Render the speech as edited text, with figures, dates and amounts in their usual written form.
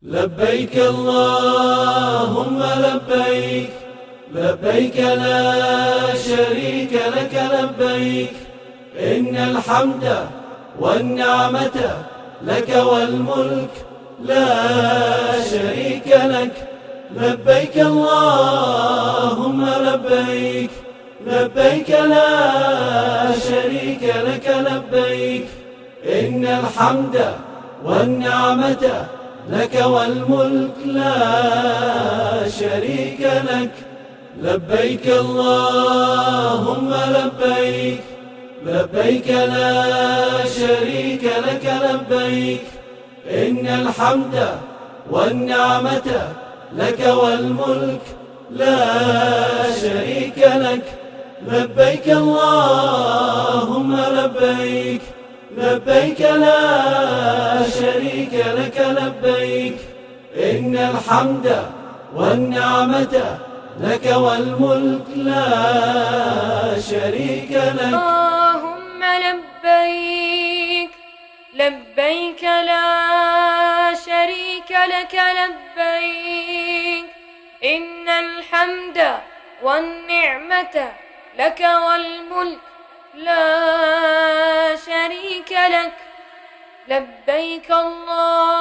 لبيك اللهم لبيك، لبيك لا شريك لك لبيك، إن الحمد والنعمة لك والملك لا شريك لك. لبيك اللهم لبيك، لبيك لا شريك لك لبيك، إن الحمد والنعمة لك والملك لا شريك لك. لبيك اللهم لبيك، لبيك لا شريك لك لبيك، إن الحمد والنعمة لك والملك لا شريك لك. لبيك اللهم لبيك، لبيك لا شريك لك لبيك، إن الحمد والنعمة لك والملك لا شريك لك. اللهم لبيك، لبيك لا شريك لك لبيك، إن الحمد والنعمة لك والملك لا شريك لك. لبيك الله